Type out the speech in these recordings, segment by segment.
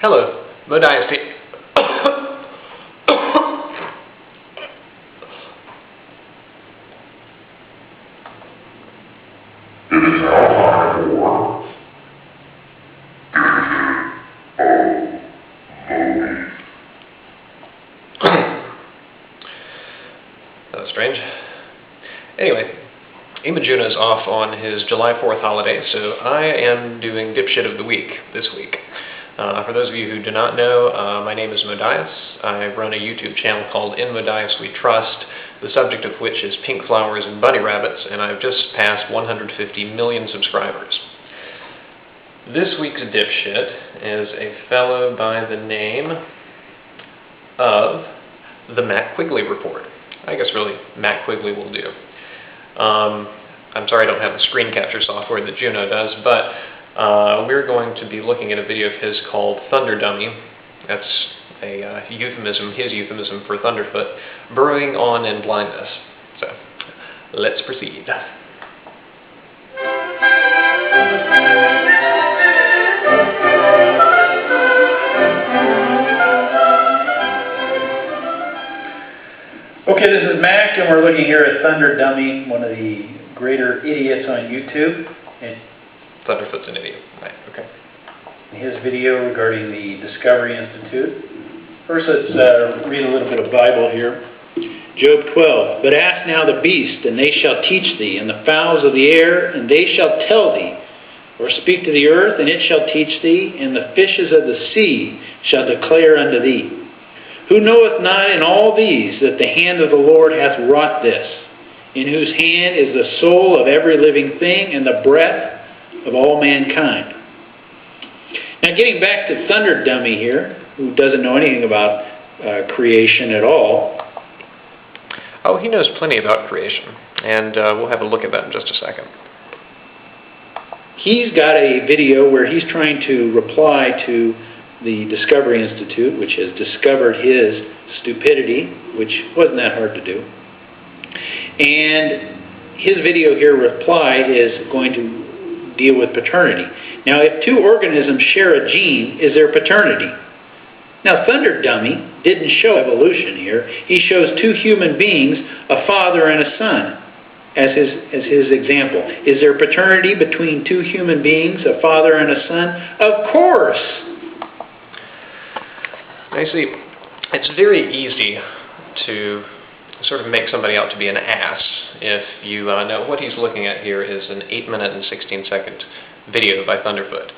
Hello, Modesty. It is now time for That was strange. Anyway, Imajuna is off on his July 4th holiday, so I am doing Dipshit of the Week this week. For those of you who do not know, my name is Modias. I run a YouTube channel called In Modias We Trust, the subject of which is pink flowers and bunny rabbits, and I've just passed 150 million subscribers. This week's dipshit is a fellow by the name of the Matt Quigley Report. I guess really Matt Quigley will do. I'm sorry I don't have the screen capture software that Juno does, but we're going to be looking at a video of his called Thunder Dummy. That's a euphemism, his euphemism for Thunderfoot, burrowing on in blindness. So, let's proceed. Okay, this is Mac, and we're looking here at Thunder Dummy, one of the greater idiots on YouTube. And Thunderfoot's an idiot. Right, okay. His video regarding the Discovery Institute. First, let's read a little bit of Bible here. Job 12. But ask now the beast, and they shall teach thee, and the fowls of the air, and they shall tell thee. Or speak to the earth, and it shall teach thee, and the fishes of the sea shall declare unto thee. Who knoweth not in all these that the hand of the Lord hath wrought this, in whose hand is the soul of every living thing, and the breath of all mankind. Now, getting back to Thunder Dummy here, who doesn't know anything about creation at all. Oh, he knows plenty about creation, and we'll have a look at that in just a second. He's got a video where he's trying to reply to the Discovery Institute, which has discovered his stupidity, which wasn't that hard to do. And his video here reply is going to deal with paternity. Now, if two organisms share a gene, is there paternity? Now, Thunder Dummy didn't show evolution here. He shows two human beings, a father and a son, as his example. Is there paternity between two human beings, a father and a son? Of course! Now, you see, it's very easy to sort of make somebody out to be an ass if you know what he's looking at here is an 8-minute and 16-second video by Thunderfoot.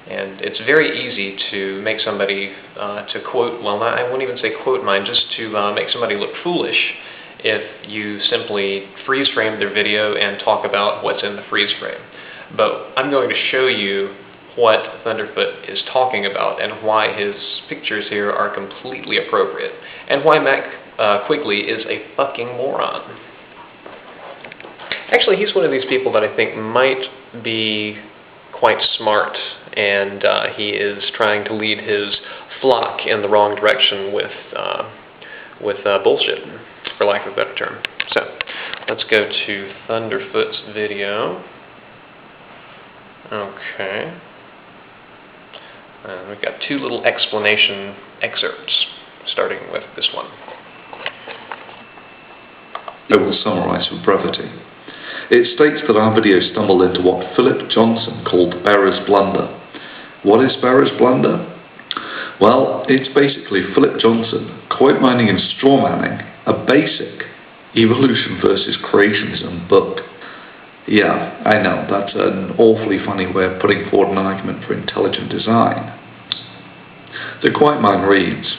And it's very easy to make somebody, to quote, well, I won't even say quote mine, just to make somebody look foolish if you simply freeze frame their video and talk about what's in the freeze frame. But I'm going to show you what Thunderfoot is talking about and why his pictures here are completely appropriate, and why Mac Quigley is a fucking moron. Actually, he's one of these people that I think might be quite smart, and he is trying to lead his flock in the wrong direction with bullshit, for lack of a better term. So, let's go to Thunderfoot's video. Okay. We've got two little explanation excerpts, starting with this one. I will summarize for brevity. It states that our video stumbled into what Philip Johnson called Bearer's Blunder. What is Bearer's Blunder? Well, it's basically Philip Johnson quote mining and strawmanning a basic evolution versus creationism book. Yeah, I know, that's an awfully funny way of putting forward an argument for intelligent design. The quote mine reads,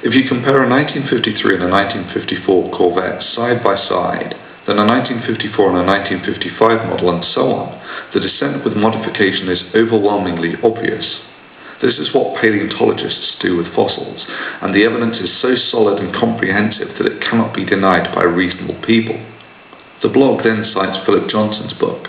if you compare a 1953 and a 1954 Corvette side by side, then a 1954 and a 1955 model and so on, the descent with modification is overwhelmingly obvious. This is what paleontologists do with fossils, and the evidence is so solid and comprehensive that it cannot be denied by reasonable people. The blog then cites Philip Johnson's book.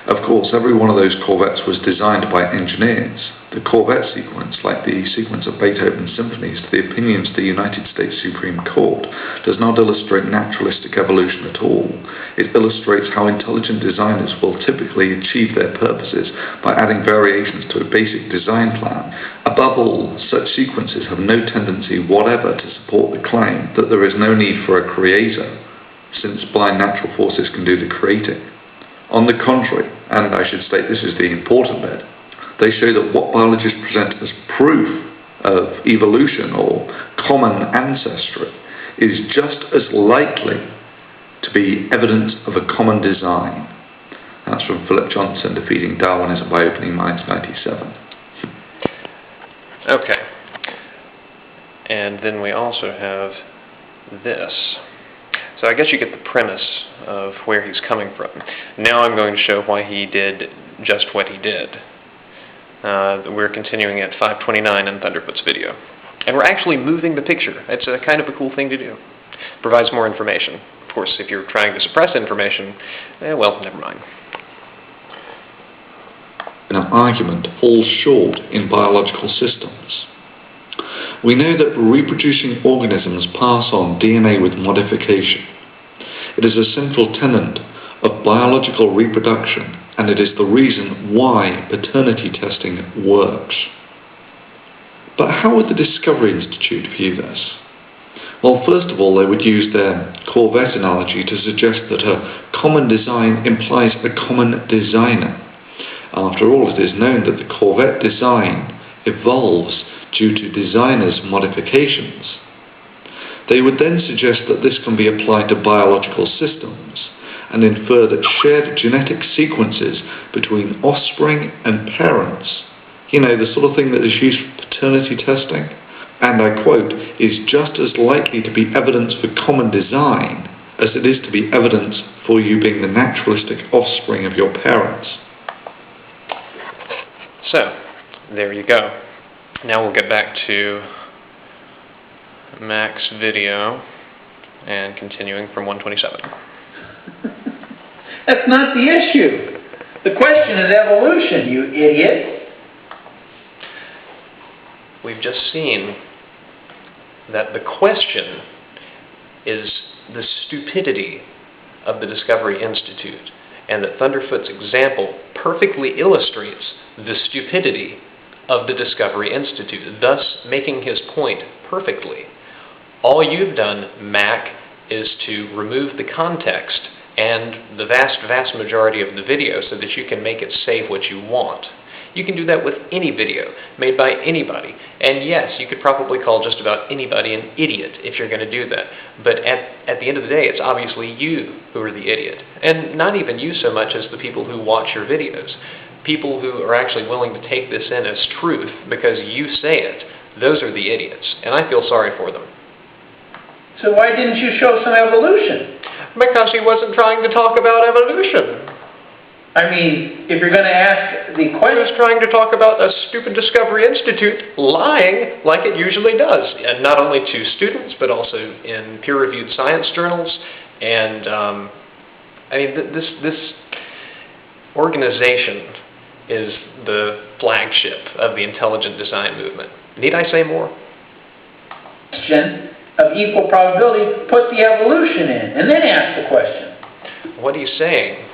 Of course, every one of those Corvettes was designed by engineers. The Corvette sequence, like the sequence of Beethoven's symphonies to the opinions of the United States Supreme Court, does not illustrate naturalistic evolution at all. It illustrates how intelligent designers will typically achieve their purposes by adding variations to a basic design plan. Above all, such sequences have no tendency whatever to support the claim that there is no need for a creator, since blind natural forces can do the creating. On the contrary, and I should state this is the important bit, they show that what biologists present as proof of evolution or common ancestry is just as likely to be evidence of a common design. That's from Philip Johnson, Defeating Darwinism by Opening Minds, 97. Okay. And then we also have this. So I guess you get the premise of where he's coming from. Now I'm going to show why he did just what he did. We're continuing at 529 in Thunderfoot's video. And we're actually moving the picture. It's a kind of a cool thing to do. Provides more information. Of course, if you're trying to suppress information, well, never mind. An argument falls short in biological systems. We know that reproducing organisms pass on DNA with modification. It is a central tenet of biological reproduction, and it is the reason why paternity testing works. But how would the Discovery Institute view this? Well, first of all, they would use their Corvette analogy to suggest that a common design implies a common designer. After all, it is known that the Corvette design evolves due to designers' modifications. They would then suggest that this can be applied to biological systems and infer that shared genetic sequences between offspring and parents, you know, the sort of thing that is used for paternity testing, and I quote, is just as likely to be evidence for common design as it is to be evidence for you being the naturalistic offspring of your parents. So, there you go. Now we'll get back to Mac's video and continuing from 127. That's not the issue. The question is evolution, you idiot. We've just seen that the question is the stupidity of the Discovery Institute, and that Thunderfoot's example perfectly illustrates the stupidity of the Discovery Institute, thus making his point perfectly. All you've done, Mac, is to remove the context and the vast majority of the video so that you can make it say what you want. You can do that with any video made by anybody. And yes, you could probably call just about anybody an idiot if you're going to do that. But at the end of the day, it's obviously you who are the idiot. And not even you so much as the people who watch your videos. People who are actually willing to take this in as truth because you say it, those are the idiots. And I feel sorry for them. So why didn't you show some evolution? Because he wasn't trying to talk about evolution. I mean, if you're going to ask the He was question... trying to talk about a stupid Discovery Institute lying like it usually does, and not only to students, but also in peer-reviewed science journals. And, I mean, this organization is the flagship of the intelligent design movement. Need I say more? Question of equal probability, put the evolution in, and then ask the question. What he's saying,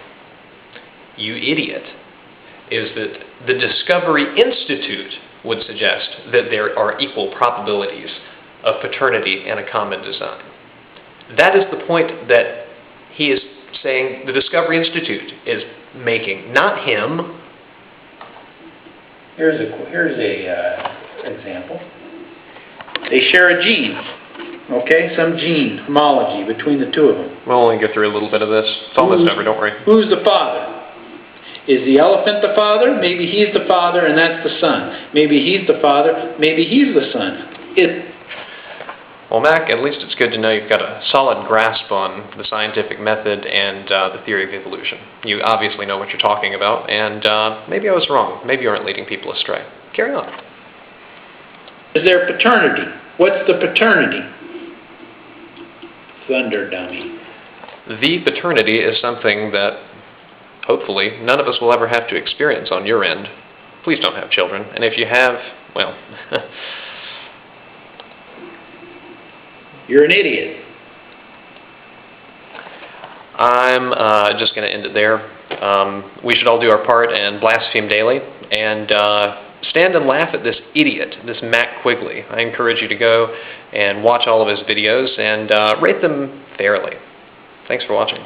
you idiot, is that the Discovery Institute would suggest that there are equal probabilities of paternity and a common design. That is the point that he is saying the Discovery Institute is making, not him. Here's a example. They share a gene. Okay, some gene homology between the two of them. We'll only get through a little bit of this. It's almost over, don't worry. Who's the father? Is the elephant the father? Maybe he's the father and that's the son. Maybe he's the father, maybe he's the son. Well, Mac, at least it's good to know you've got a solid grasp on the scientific method and the theory of evolution. You obviously know what you're talking about, and maybe I was wrong. Maybe you aren't leading people astray. Carry on. Is there paternity? What's the paternity? Thunder dummy. the paternity is something that hopefully none of us will ever have to experience on your end. Please don't have children, and if you have, well, you're an idiot. I'm just going to end it there. We should all do our part and blaspheme daily, and stand and laugh at this idiot, this Matt Quigley. I encourage you to go and watch all of his videos and rate them fairly. Thanks for watching.